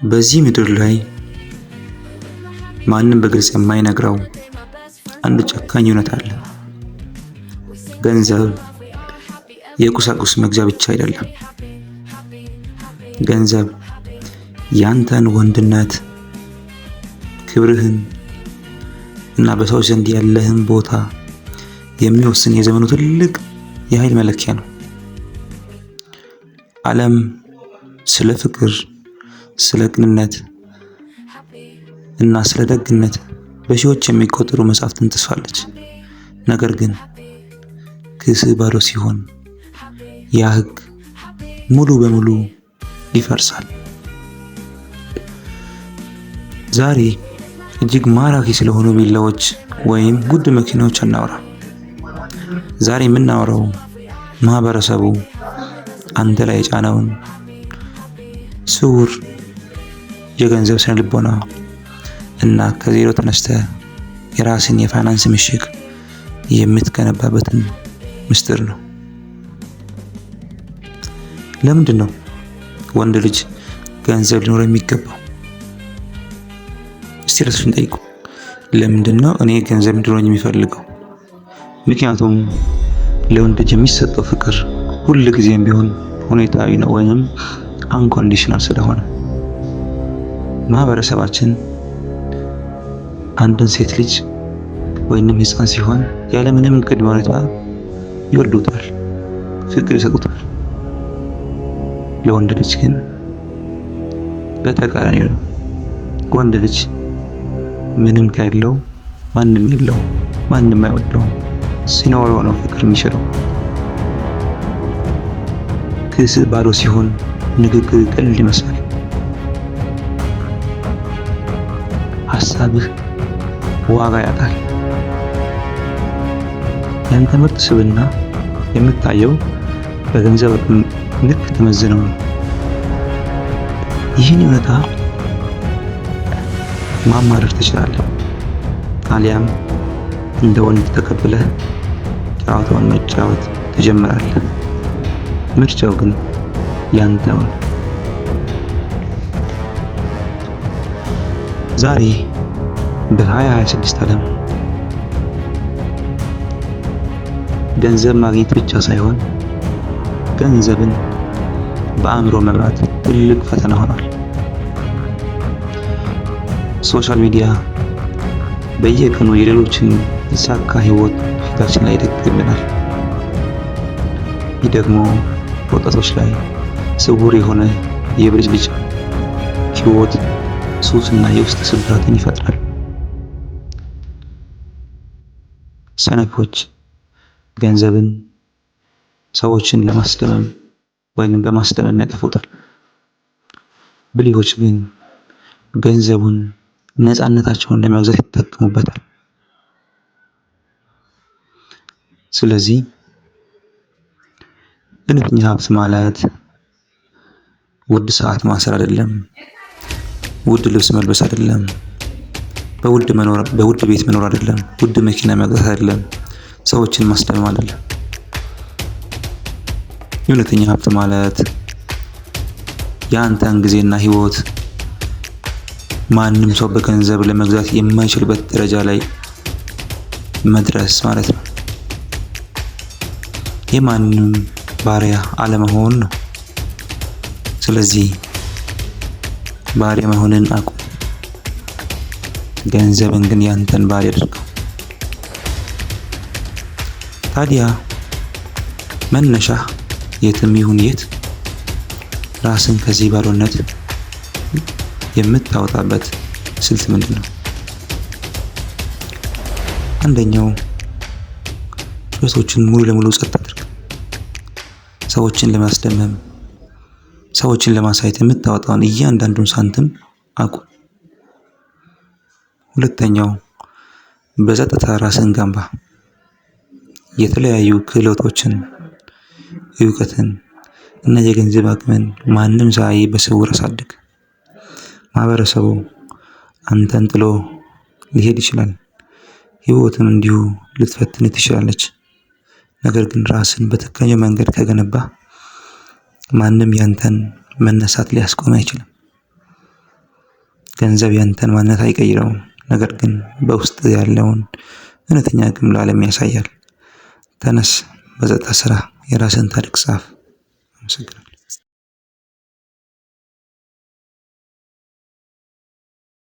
በዚህ ምድር ላይ ማንም በግልጽ የማይነግረው አንድ ጨካኝ እውነት አለ። ገንዘብ የቁሳቁስ መግዣ ብቻ አይደለም። ገንዘብ ያንተን ወንድነት፣ ክብርህን እና በሰዎች ዘንድ ያለህን ቦታ የሚወስን የዘመኑ ትልቅ የኃይል መለኪያ ነው። ዓለም ስለ ፍቅር፣ ስለ ቅንነት እና ስለ ደግነት በሺዎች የሚቆጠሩ መጽሐፍትን ትጽፋለች። ነገር ግን ኪስህ ባዶ ሲሆን ያ ሕግ ሙሉ በሙሉ ይፈርሳል። ዛሬ እጅግ ማራኪ ስለሆኑ ቪላዎች ወይም ውድ መኪናዎች አናወራ። ዛሬ የምናወራው ማህበረሰቡ አንተ ላይ የጫነውን ስውር የገንዘብ ስነ ልቦና እና ከዜሮ ተነስተህ የራስን የፋይናንስ ምሽግ የምትገነባበትን ምስጢር ነው። ለምንድን ነው ወንድ ልጅ ገንዘብ ሊኖረው የሚገባው? እስቲ ራስሽን ጠይቁ። ለምንድን ነው እኔ ገንዘብ እንዲኖረኝ የሚፈልገው? ምክንያቱም ለወንድ ልጅ የሚሰጠው ፍቅር ሁል ጊዜም ቢሆን ሁኔታዊ ነው ወይም አንኮንዲሽናል ስለሆነ። ማህበረሰባችን አንድን ሴት ልጅ ወይንም ሕፃን ሲሆን ያለምንም ቅድመ ሁኔታ ይወዱታል፣ ፍቅር ይሰጡታል። ለወንድ ልጅ ግን በተቃራኒ ነው። ወንድ ልጅ ምንም ከሌለው ማንም የለው፣ ማንም አይወደውም። ሲኖረው ነው ፍቅር የሚችለው። ኪስ ባዶ ሲሆን ንግግር ቀልድ ይመስላል። ሀሳብህ ዋጋ ያጣል። ያንተ ምርጥ ስብዕና የምታየው በገንዘብ ልክ ተመዝነው ነው። ይህን እውነታ ማማረር ትችላለህ፣ አሊያም እንደ ወንድ ተቀብለህ ጨዋታውን መጫወት ትጀምራለህ። ምርጫው ግን ያንተው ነው። ዛሬ በ2026 ዓለም ገንዘብ ማግኘት ብቻ ሳይሆን ገንዘብን በአእምሮ መምራት ትልቅ ፈተና ሆኗል። ሶሻል ሚዲያ በየቀኑ የሌሎችን የተሳካ ህይወት ፊታችን ላይ ይደግምናል። ይህ ደግሞ ወጣቶች ላይ ስውር የሆነ የብልጭልጭ ህይወት፣ ሱስና የውስጥ ስብራትን ይፈጥራል። ሰነፎች ገንዘብን ሰዎችን ለማስደመም ወይም በማስደመም ያጠፉታል። ብልሆች ግን ገንዘቡን ነፃነታቸውን ለመግዛት ይጠቀሙበታል። ስለዚህ እውነተኛ ሀብት ማለት ውድ ሰዓት ማሰር አይደለም፣ ውድ ልብስ መልበስ አይደለም፣ በውድ ቤት መኖር አይደለም፣ ውድ መኪና መግዛት አይደለም፣ ሰዎችን ማስደመም አይደለም። እውነተኛ ሀብት ማለት የአንተን ጊዜና ህይወት ማንም ሰው በገንዘብ ለመግዛት የማይችልበት ደረጃ ላይ መድረስ ማለት ነው። የማንም ባሪያ አለመሆን ነው። ስለዚህ ባሪያ መሆንን አቁም። ገንዘብን ግን ያንተን ባሪያ አድርገው። ታዲያ መነሻህ የትም ይሁን የት ራስን ከዚህ ባዶነት የምታወጣበት ስልት ምንድን ነው? አንደኛው ጩኸቶችን ሙሉ ለሙሉ ጸጥ አድርግ። ሰዎችን ለማስደመም፣ ሰዎችን ለማሳየት የምታወጣውን እያንዳንዱን ሳንቲም አቁም። ሁለተኛው በጸጥታ ራስን ገንባ። የተለያዩ ክህሎቶችን፣ እውቀትን እና የገንዘብ አቅምን ማንም ሳያይ በስውር አሳድግ። ማህበረሰቡ አንተን ጥሎ ሊሄድ ይችላል። ህይወትን እንዲሁ ልትፈትን ትችላለች። ነገር ግን ራስን በትክክለኛው መንገድ ከገነባ ማንም ያንተን መነሳት ሊያስቆም አይችልም። ገንዘብ ያንተን ማንነት አይቀይረውም፣ ነገር ግን በውስጥ ያለውን እውነተኛ አቅም ለዓለም ያሳያል። ተነስ፣ በጸጥታ ስራ፣ የራስን ታሪክ ጻፍ። አመሰግናለሁ።